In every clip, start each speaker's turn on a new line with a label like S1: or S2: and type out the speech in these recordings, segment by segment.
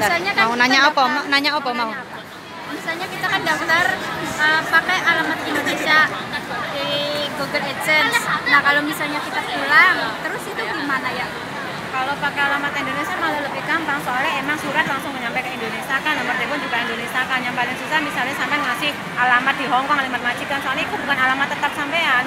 S1: Misalnya kan
S2: mau nanya apa? Nanya apa mau?
S1: Misalnya kita kan daftar pakai alamat Indonesia di Google AdSense. Nah kalau misalnya kita pulang, terus itu gimana ya?
S3: Kalau pakai alamat Indonesia malah lebih gampang, soalnya emang surat langsung nyampe ke Indonesia kan, nomor telepon juga Indonesia kan. Yang paling susah misalnya sampai ngasih alamat di Hongkong, alamat majikan, soalnya itu bukan alamat tetap sampean.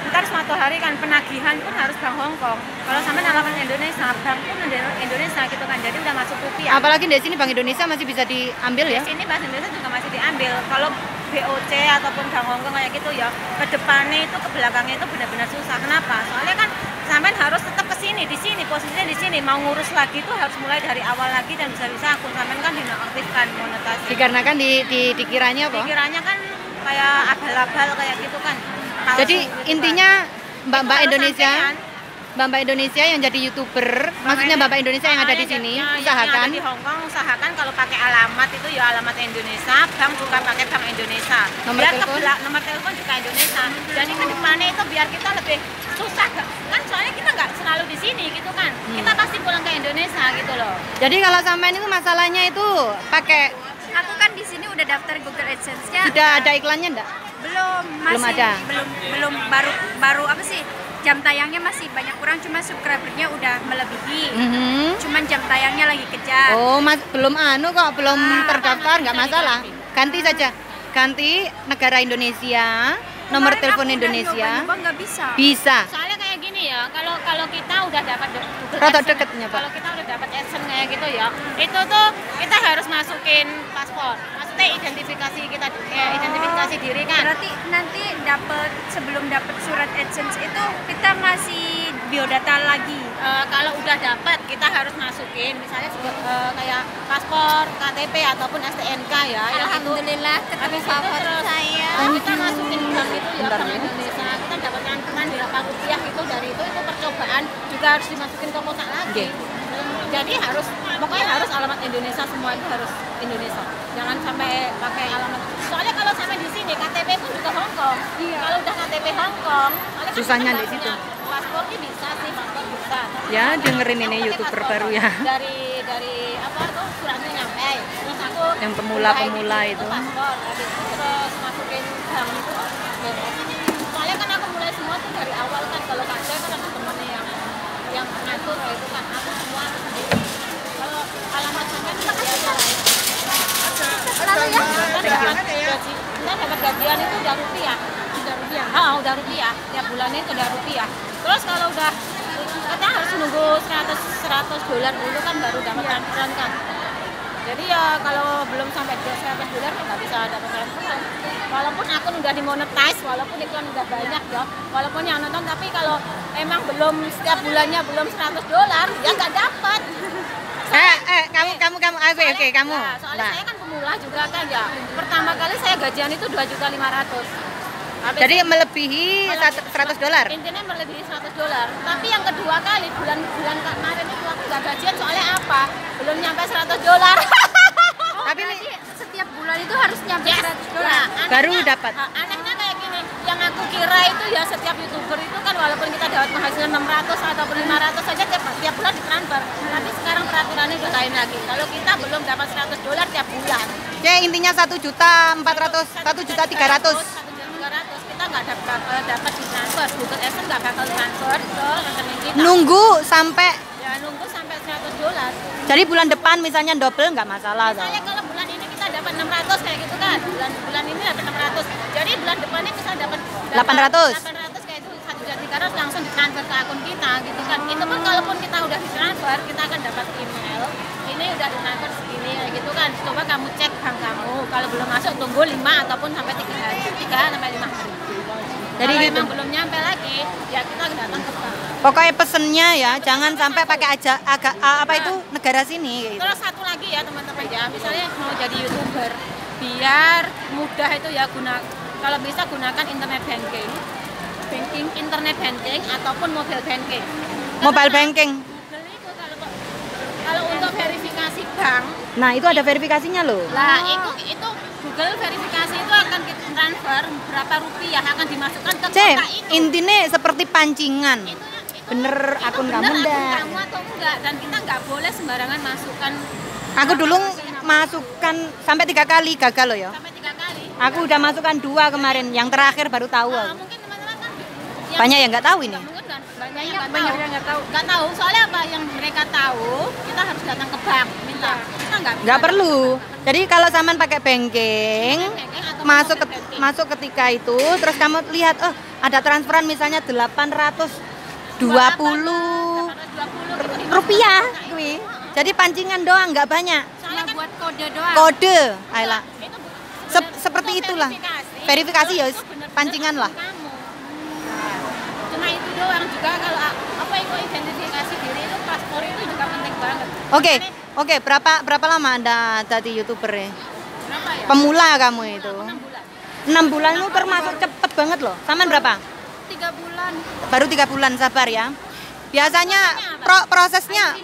S3: Ntar suatu hari kan penagihan pun harus bank Hongkong. Kalau sampean alamat Indonesia, bank pun Indonesia gitu kan, jadi udah masuk rupiah.
S2: Apalagi di sini Bank Indonesia masih bisa diambil ya?
S3: Di sini Bank Indonesia juga masih diambil. Kalau BOC ataupun bank Hongkong kayak gitu ya, ke depannya itu, ke belakangnya itu benar-benar susah. Kenapa? Soalnya kan sampean harus tetap ke sini, di sini, posisinya di sini. Mau ngurus lagi itu harus mulai dari awal lagi dan bisa-bisa akun sampean kan dinonaktifkan monetasi.
S2: Dikarenakan dikiranya apa?
S3: Dikiranya kan kayak abal-abal kayak gitu kan.
S2: Jadi
S3: gitu
S2: intinya
S3: kan.
S2: Mbak-mbak
S3: Itu
S2: Indonesia,
S3: sampean.
S2: Mbak-mbak Indonesia yang jadi YouTuber, maksudnya Mbak Indonesia yang ada di sini,
S3: yang
S2: usahakan
S3: ada di Hongkong, usahakan kalau pakai alamat itu ya alamat Indonesia, bank juga pakai bank Indonesia.
S2: Nomor
S3: Biar
S2: telepon?
S3: nomor telepon juga Indonesia. Jadi ke depannya itu biar kita lebih susah kan, soalnya kita nggak selalu di sini gitu kan. Kita pasti pulang ke Indonesia gitu loh.
S2: Jadi kalau sampean itu masalahnya itu pakai
S1: Aku kan di sini udah daftar Google AdSense-nya.
S2: sudah ada iklannya enggak?
S1: Belum, masih
S2: ada?
S1: belum baru apa sih? Jam tayangnya masih banyak kurang, cuma subscribernya udah melebihi. Cuman jam tayangnya lagi kejar.
S2: Oh, belum belum terdaftar, nggak masalah. Ganti saja. Ganti negara Indonesia, nomor
S1: Kemarin
S2: telepon
S1: aku udah
S2: Indonesia.
S1: nyoba nggak bisa.
S2: Bisa.
S3: Soalnya kayak gini ya, kalau kita udah dapat Google
S2: Rada
S3: AdSense,
S2: deketnya, Pak.
S3: kalau kita udah dapat AdSense kayak gitu ya, itu tuh kita harus masukin paspor. Maksudnya identifikasi kita, identifikasi diri kan.
S1: Berarti nanti sebelum dapat surat AdSense itu kita ngasih biodata lagi.
S3: Kalau udah dapat kita harus masukin misalnya kayak paspor, KTP ataupun STNK ya.
S1: Alhamdulillah ketemu favorit saya.
S3: Kita masukin bank itu ya, Bank Indonesia. Kita dapat cantuman berapa rupiah itu, dari itu percobaan juga harus dimasukin ke kotak lagi. Jadi pokoknya harus alamat Indonesia, semua itu harus Indonesia. Jangan sampai pakai alamat. Soalnya kalau sampai di sini KTP pun juga Hongkong.
S1: Iya.
S3: Kalau udah KTP Hongkong, soalnya kan
S2: Susahnya
S3: kita
S2: di situ.
S3: punya paspornya bisa sih, paspor bisa.
S2: Ya, dengerin ini YouTuber baru ya.
S3: Dari apa tuh suratnya nyampe. Terus aku
S2: Yang pemula-pemula itu.
S3: paspor, habis itu terus masukin bank itu. beres. Soalnya kan aku mulai semua tuh dari awal kan, kalau Kak Joy kan ada temennya yang ngatur itu kan, aku semua aku sendiri. Kalau alamat sampai kita kasih
S1: Lalu ya?
S3: kita dapat gajian itu udah rupiah. Udah rupiah. Tiap bulannya itu udah rupiah. Terus kalau udah kita harus nunggu 100 dolar dulu kan baru dapat transferan kan. Jadi ya kalau belum sampai 100 dolar nggak bisa dapat transferan. Walaupun akun udah dimonetize, walaupun iklan udah banyak ya, walaupun yang nonton, tapi kalau emang belum setiap bulannya belum 100 dolar ya nggak dapat.
S2: Kamu oke, kamu.
S3: Ya, soalnya saya kan pemula juga kan ya. Pertama kali saya gajian itu 2.500.000.
S2: Jadi melebihi 100 dolar.
S3: Intinya melebihi 100 dolar. Tapi yang kedua kali bulan kemarin itu aku nggak gajian, soalnya apa? Belum nyampe 100 dolar.
S2: Tapi ini
S1: Setiap bulan itu harus nyampe 100 dolar.
S2: baru dapat.
S3: Anehnya kayak gini, yang aku kira itu ya setiap YouTuber itu kan walaupun kita dapat penghasilan 600 ataupun 500 saja tiap bulan ditransfer. Tapi sekarang peraturannya udah lain lagi. Kalau kita belum dapat 100 dolar tiap bulan.
S2: Ya intinya 1.400.000, 1.300.000.
S3: 1.300.000 kita nggak dapat ditransfer. Google AdSense nggak bakal transfer ke rekening kita.
S2: Nunggu sampai.
S3: Ya nunggu sampai 100 dolar.
S2: Jadi bulan depan misalnya double nggak masalah.
S3: Misalnya kalau bulan ini kita dapat 600 kayak gitu kan, bulan ini dapat 600, jadi bulan depannya bisa dapat
S2: 800.
S3: 800 kayak itu 1.300 langsung ditransfer ke akun kita gitu kan. Itu pun kalaupun kita udah ditransfer, kita akan dapat email ini udah ditransfer segini kayak gitu kan. Coba kamu cek bank kamu, kalau belum masuk tunggu 5 ataupun sampai 3 hari, 3 sampai 5 hari.
S2: Jadi
S3: kalau
S2: gitu.
S3: memang belum nyampe lagi, ya kita datang ke bank.
S2: Pokoknya pesennya ya, jangan sampai pakai apa itu negara sini. Gitu.
S3: Terus satu lagi ya teman-teman ya, misalnya mau jadi YouTuber, biar mudah itu ya kalau bisa gunakan internet banking, internet banking ataupun mobile banking.
S2: Mobile banking.
S3: Google itu kalau untuk verifikasi bank,
S2: Nah itu ada verifikasinya loh.
S3: lah itu Google verifikasi itu akan kita transfer berapa rupiah akan dimasukkan ke kotak itu.
S2: Intinya seperti pancingan.
S3: Itu
S2: Bener akun
S3: bener
S2: kamu
S3: akun
S2: ndak?
S3: kamu atau enggak, dan kita nggak boleh sembarangan masukkan
S2: Aku dulu masukkan sampai 3 kali gagal loh ya.
S3: Sampai 3 kali.
S2: Aku udah masukkan 2 kemarin, yang terakhir baru tahu aku.
S3: Mungkin teman-teman kan
S2: Banyak yang nggak tahu ini.
S3: mungkin kan banyak yang nggak tahu. Nggak tahu. Soalnya apa yang mereka tahu, kita harus datang ke bank minta. Kita
S2: Nggak perlu. Jadi kalau Saman pakai banking, masuk ketika itu, terus kamu lihat, oh ada transferan misalnya 820 rupiah, kuwi. Jadi pancingan doang, nggak banyak.
S1: Cuma buat kode doang.
S2: Kode, ayolah.
S3: itu
S2: Seperti itulah. Verifikasi ya, pancingan lah.
S3: Cuma itu doang juga kalau apa itu identifikasi diri itu paspor itu juga penting banget.
S2: Oke, berapa lama Anda jadi YouTuber ya?
S3: Berapa ya?
S2: Pemula kamu itu.
S3: 6 bulan.
S2: 6 bulan itu termasuk cepet banget loh. Saman berapa?
S1: 3 bulan.
S2: Baru 3 bulan, sabar ya. Biasanya prosesnya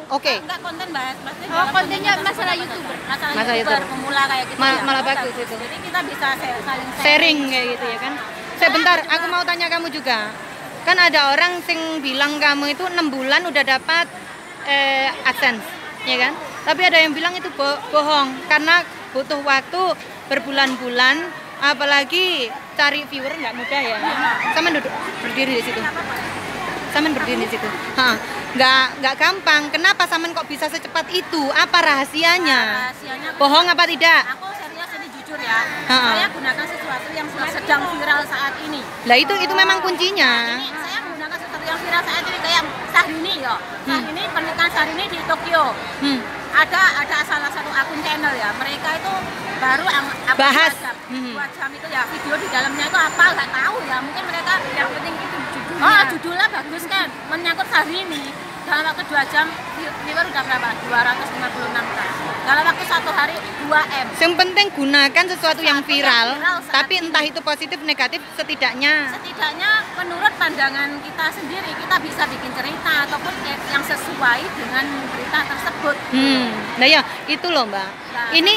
S2: oke.
S3: Enggak konten bahas, maksudnya
S1: Oh, kontennya masalah YouTuber.
S3: masalah YouTuber pemula kayak gitu ya.
S2: Malah bagus itu.
S3: Jadi kita bisa saling
S2: Sharing kayak gitu ya kan. Sebentar, aku mau tanya kamu juga. Kan ada orang sing bilang kamu itu 6 bulan udah dapat AdSense, ya kan? Tapi ada yang bilang itu bohong karena butuh waktu berbulan-bulan, apalagi cari viewer nggak mudah ya. Sama duduk berdiri di situ. Saman berdiri di situ. Nggak gampang. Kenapa Saman kok bisa secepat itu? Apa rahasianya?
S3: rahasianya.
S2: Bohong apa tidak?
S3: Aku serius ini jujur ya. Saya gunakan sesuatu yang sedang viral saat ini.
S2: Lah itu memang kuncinya.
S3: Ini saya menggunakan sesuatu yang viral saat ini kayak Syahrini ya. Syahrini pernikahan Syahrini di Tokyo. Ada salah satu akun channel ya. Mereka itu baru
S2: bahas
S3: 2 jam itu ya, video di dalamnya itu apa nggak tahu ya. Mungkin mereka yang penting itu judulnya. Oh, judulnya bagus kan. Menyangkut Syahrini. Dalam waktu 2 jam viewer udah berapa? 256k. Dalam waktu 1 hari 2M.
S2: Yang penting gunakan sesuatu yang viral,
S3: saat
S2: tapi entah itu positif negatif setidaknya
S3: menurut pandangan kita sendiri kita bisa bikin cerita ataupun yang sesuai dengan berita tersebut.
S2: Nah ya itu loh Mbak. Ini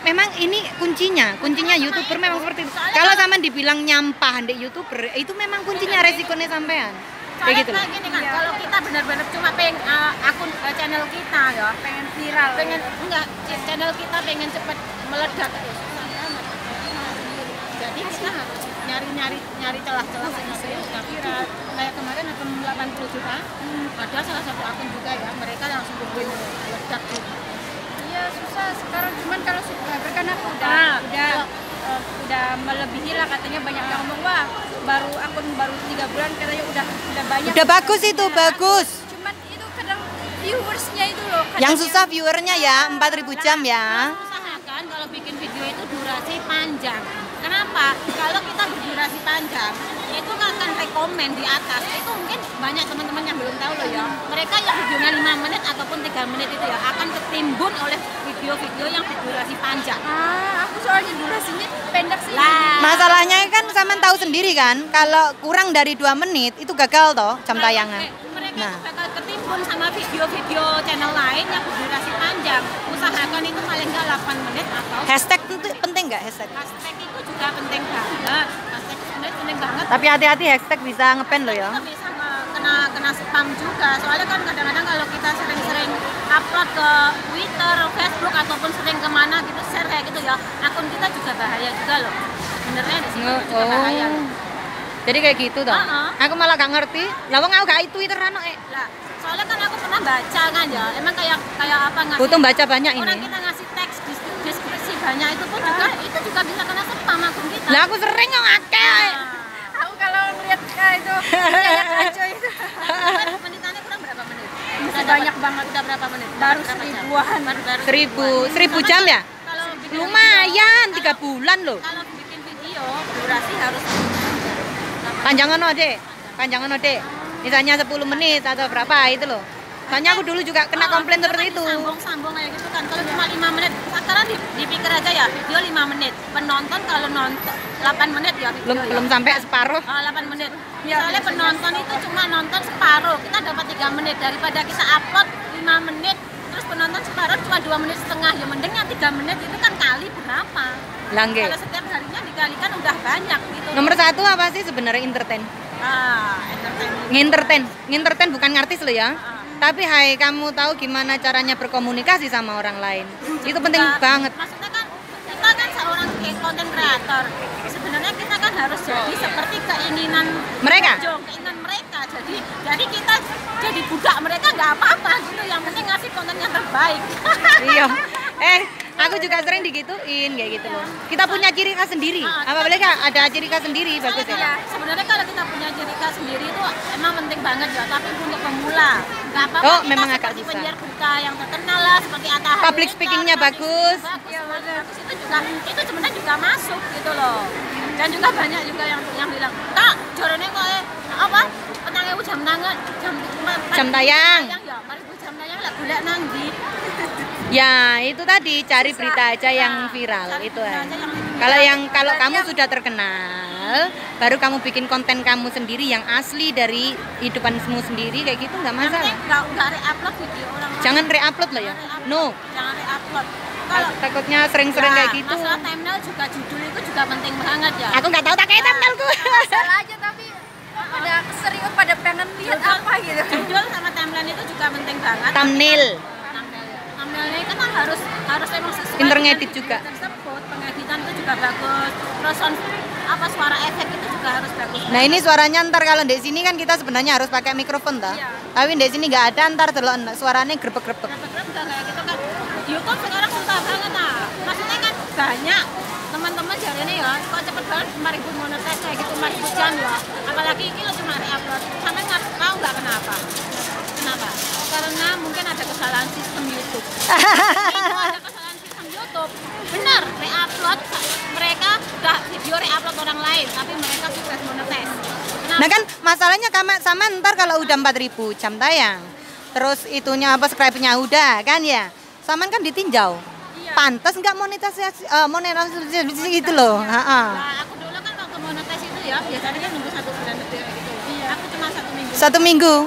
S2: memang ini kuncinya YouTuber memang seperti itu. Kalau Saman dibilang nyampah di YouTuber, itu memang kuncinya resikonya sampean. Kayak gitu loh.
S3: Gini kan, kalau kita benar-benar cuma pengen akun channel kita ya, pengen viral, channel kita pengen cepat meledak. Jadi kita harus nyari celah-celah supaya sudah viral. Kayak kemarin akun 80 juta, ada salah satu akun juga ya, mereka langsung bikin meledak gitu.
S1: Iya susah sekarang, cuman kalau subscriber kan aku udah melebihi lah, katanya banyak yang ngomong wah akun baru 3 bulan katanya udah banyak.
S2: Udah bagus itu, bagus.
S1: Cuman itu kadang viewersnya itu loh.
S2: Yang susah viewernya ya 4.000 jam ya.
S3: Usahakan kalau bikin video itu durasi panjang. Kenapa? Kalau kita berdurasi panjang, itu akan rekomen di atas. Itu mungkin banyak teman-teman yang belum tahu loh ya. Mereka yang videonya 5 menit ataupun 3 menit itu ya akan ketimbun oleh video-video yang berdurasi panjang.
S1: Aku soalnya durasinya pendek sih.
S2: Masalahnya kan Saman tahu sendiri kan, kalau kurang dari 2 menit itu gagal toh jam tayangan.
S3: Mereka bakal ketimbun sama video-video channel lain yang berdurasi panjang. Usahakan itu paling nggak 8 menit atau
S2: Hashtag itu penting nggak hashtag?
S3: hashtag itu juga penting banget. Hashtag sebenarnya penting banget.
S2: Tapi hati-hati hashtag bisa ngepen loh ya.
S3: Kita bisa kena spam juga. Soalnya kan kadang-kadang kalau kita sering-sering upload ke Twitter, Facebook ataupun sering kemana gitu share kayak gitu ya, akun kita juga bahaya juga loh. Sebenarnya di situ juga bahaya.
S2: Jadi kayak gitu toh. Aku malah gak ngerti. Lah wong aku gak Twitteran kok.
S3: Lah, soalnya kan aku pernah baca kan ya. Emang kayak apa ngasih.
S2: Butuh baca banyak ini.
S3: Orang kita ngasih teks deskripsi banyak itu pun juga bisa kena spam akun kita.
S2: Lah aku sering kok akeh.
S1: Aku kalau ngeliat itu kayak kacau itu.
S3: Menitannya kurang berapa menit?
S1: Masih banyak banget.
S3: Udah berapa menit?
S1: Baru
S3: Berapa jam?
S1: seribuan.
S3: Baru
S2: 1000 jam ya?
S3: Kalau bikin
S2: Lumayan 3 bulan loh.
S3: Kalau bikin video durasi harus
S2: Panjangan Dek. Misalnya 10 menit atau berapa itu loh. Soalnya aku dulu juga kena komplain seperti itu.
S3: Sambung kayak gitu kan. Kalau cuma 5 menit, sekarang dipikir aja ya, video 5 menit. Penonton kalau nonton 8 menit ya video.
S2: Belum sampai separuh.
S3: 8 menit. Misalnya penonton itu cuma nonton separuh, kita dapat 3 menit daripada kita upload 5 menit terus penonton separuh cuma 2 menit setengah. Ya mending yang 3 menit itu kan kali berapa?
S2: Langge.
S3: Kalau setiap harinya dikalikan udah banyak gitu.
S2: Nomor 1 apa sih sebenarnya entertain?
S3: Entertain.
S2: Ngintertain bukan ngartis loh ya. Tapi hai, kamu tahu gimana caranya berkomunikasi sama orang lain? Itu penting banget.
S3: Maksudnya kan kita kan seorang konten kreator. Sebenarnya kita kan harus jadi seperti keinginan
S2: Mereka?
S3: keinginan mereka. Jadi kita jadi budak mereka nggak apa-apa gitu. Yang penting ngasih konten yang terbaik.
S2: Iya. Aku juga sering digituin kayak gitu loh. Kita punya ciri khas sendiri. Apa boleh Kak? Ada ciri khas sendiri bagus ya?
S3: Ya, sebenarnya kalau kita punya ciri khas sendiri itu emang penting banget ya. Tapi untuk pemula nggak apa-apa.
S2: Oh,
S3: kita
S2: memang agak
S3: seperti
S2: susah.
S3: penyiar berita yang terkenal lah seperti Atta Halilintar.
S2: Public speakingnya bagus.
S3: Itu sebenarnya juga masuk gitu loh. Dan juga banyak juga yang bilang, Kak, jorone kok apa? Petangnya jam tangan,
S2: Jam tayang.
S3: Ya, mari jam tayang lah golek nang ndi.
S2: Ya, itu tadi cari berita aja yang viral itu ya. Kalau kamu sudah terkenal, baru kamu bikin konten kamu sendiri yang asli dari hidupanmu sendiri kayak gitu nggak masalah.
S3: Nggak re-upload video orang lain.
S2: Jangan re-upload lah ya. No.
S3: Jangan re-upload. Kalau
S2: Takutnya sering-sering kayak gitu.
S3: Masalah thumbnail juga judul itu juga penting banget ya.
S2: Aku nggak tahu tak kayak thumbnailku.
S1: Salah aja tapi pada pengen lihat apa gitu.
S3: Judul sama thumbnail itu juga penting banget.
S2: Thumbnail.
S3: Thumbnailnya kan harus emang sesuai.
S2: Pinter
S3: dengan
S2: ngedit juga.
S3: tersebut. Pengeditan itu juga bagus. Terus suara efek itu juga harus bagus.
S2: Nah ini suaranya ntar kalau di sini kan kita sebenarnya harus pakai mikrofon toh.
S3: Iya.
S2: Tapi di sini nggak ada, ntar delok suaranya grebek-grebek.
S3: Berapa kayak gitu kan. YouTube sekarang susah banget maksudnya kan banyak teman-teman jadinya ya kok cepet banget 5.000 monetisasi kayak gitu 5.000 jam ya apalagi ini lo cuma re-upload sampai nggak tahu nggak kenapa karena mungkin ada kesalahan sistem YouTube. Ada kesalahan sistem YouTube benar re-upload mereka udah video re-upload orang lain tapi mereka sukses monetis.
S2: Nah kan masalahnya sama ntar kalau udah 4.000 jam tayang terus itunya apa subscribe-nya udah kan ya Saman kan ditinjau. Iya. Pantas nggak monetisasi gitu loh.
S3: Nah, aku dulu kan waktu monetis itu ya biasanya kan nunggu 1 bulan lebih gitu. Iya. Aku cuma 1 minggu.
S2: 1 minggu.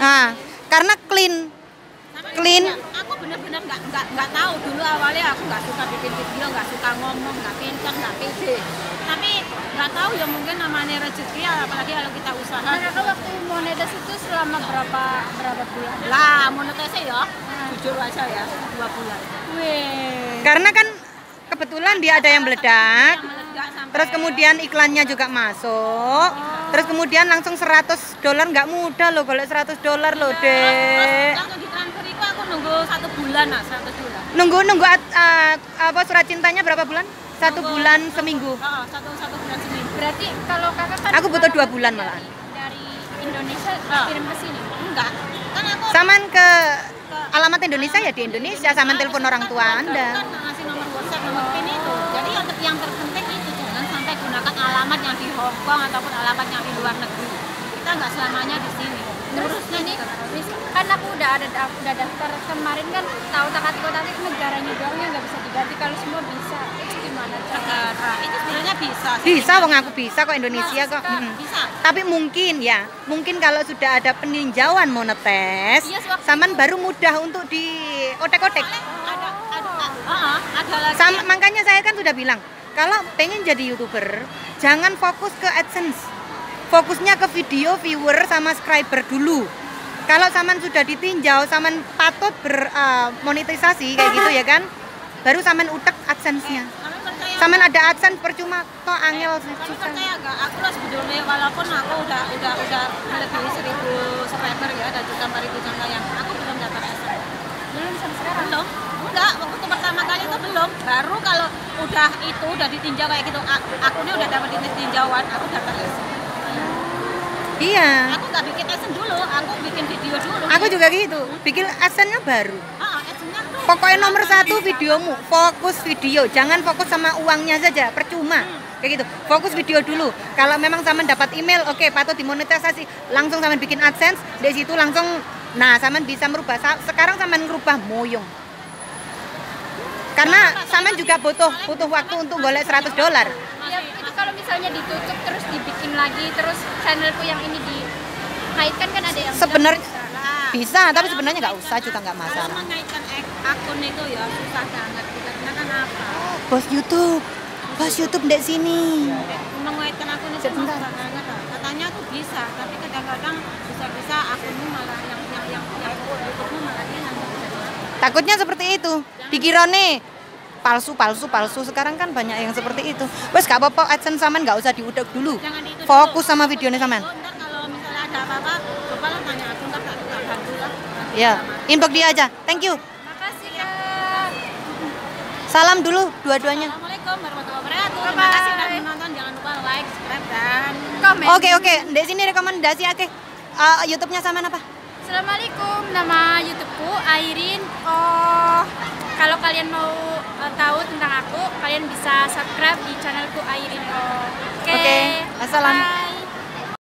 S2: Nah, karena clean.
S3: Aku bener-bener nggak tahu dulu awalnya aku nggak suka bikin video, nggak suka ngomong, nggak pintar, nggak pede. Tapi nggak tahu ya mungkin namanya rezeki apalagi kalau kita usaha.
S1: Mereka waktu monetis itu selama berapa bulan?
S3: Lah monetisnya ya jujur aja ya 2 bulan.
S2: Karena kan kebetulan dia ada yang meledak. Terus kemudian iklannya juga masuk. Terus kemudian langsung $100 nggak mudah loh kalau $100 loh deh.
S3: Langsung ditransfer itu aku nunggu 1 bulan lah, 1 bulan.
S2: Nunggu apa surat cintanya berapa bulan? 1 bulan seminggu.
S3: Satu bulan seminggu.
S1: Berarti kalau kakak kan
S2: Aku butuh 2 bulan malah.
S1: Dari Indonesia kirim ke sini.
S3: Enggak. Kan aku
S2: Saman ke alamat Indonesia ya di Indonesia, Saman telepon orang tua Anda.
S3: kan ngasih nomor WhatsApp, nomor PIN itu. Jadi yang terpenting itu jangan sampai gunakan alamat yang di Hong Kong ataupun alamat yang di luar negeri. Kita nggak selamanya di sini.
S1: Terus ini kan aku udah daftar kemarin kan tahu tak-atik negaranya doang yang nggak bisa diganti kalau semua bisa. Itu gimana cara?
S3: Negara itu sebenarnya bisa.
S2: Bisa, wong aku bisa kok Indonesia kok.
S3: Bisa.
S2: Tapi mungkin kalau sudah ada peninjauan monetes,
S1: Iya, sewaktu
S2: Saman baru mudah untuk di otek-otek.
S3: Ada lagi.
S2: Makanya saya kan sudah bilang, kalau pengen jadi YouTuber, jangan fokus ke AdSense. Fokusnya ke video, viewer, sama subscriber dulu. Kalau Saman sudah ditinjau, Saman patut bermonetisasi kayak gitu ya kan, baru Saman utek AdSense-nya. Saman ada AdSense percuma, toh angel
S3: Kamu
S2: susah.
S3: percaya nggak? Aku lah sebetulnya walaupun aku udah lebih 1.000 subscriber ya, ada juga 4.000 jam tayang. Aku belum daftar AdSense.
S1: Belum sampai sekarang.
S3: Belum. Enggak, waktu pertama kali itu belum. Baru kalau udah ditinjau kayak gitu, akunnya udah dapat tinjauan, aku daftar AdSense.
S2: Iya.
S3: Aku nggak bikin AdSense dulu, aku bikin video dulu.
S2: Aku juga gitu, bikin AdSense-nya baru.
S3: AdSense-nya tuh.
S2: Pokoknya nomor 1 videomu, fokus video, jangan fokus sama uangnya saja, percuma. Kayak gitu, fokus video dulu. Kalau memang Saman dapat email, oke, patut dimonetisasi, langsung Saman bikin AdSense, dari situ langsung, nah Saman bisa merubah. Sekarang Saman merubah moyong. Karena Saman juga butuh waktu untuk golek $100.
S1: Ya itu kalau misalnya ditutup terus dibikin lagi terus channelku yang ini dikaitkan kan ada yang
S2: Sebenarnya
S3: Lah.
S2: bisa, tapi sebenarnya nggak usah juga nggak
S3: Kalau
S2: masalah.
S3: mengaitkan akun itu ya susah banget. Karena kan apa?
S2: Bos YouTube di sini.
S3: Mengaitkan akun itu
S2: Sebentar.
S3: susah banget. Katanya tuh bisa, tapi kadang-kadang bisa akunmu malah yang yang YouTube-mu makanya nanti
S2: Takutnya seperti itu. Dikira nih palsu. Sekarang kan banyak yang seperti itu. Wes gak apa-apa, AdSense saman gak usah diudak dulu.
S3: jangan itu
S2: Fokus sama videonya saman.
S3: ntar kalau misalnya ada apa-apa coba lah tanya aku ntar tak bantu lah.
S2: Ya, inbox dia aja. Thank you.
S1: Makasih Kak.
S2: Salam dulu dua-duanya.
S3: Assalamualaikum warahmatullahi wabarakatuh. Terima kasih sudah menonton. Jangan lupa like, subscribe dan
S1: Komen.
S2: Oke. Di sini rekomendasi oke. YouTube-nya saman apa?
S1: Assalamualaikum, nama YouTubeku Airin. Kalau kalian mau tahu tentang aku, kalian bisa subscribe di channelku Airin.
S2: Oke. Assalam.
S1: Bye.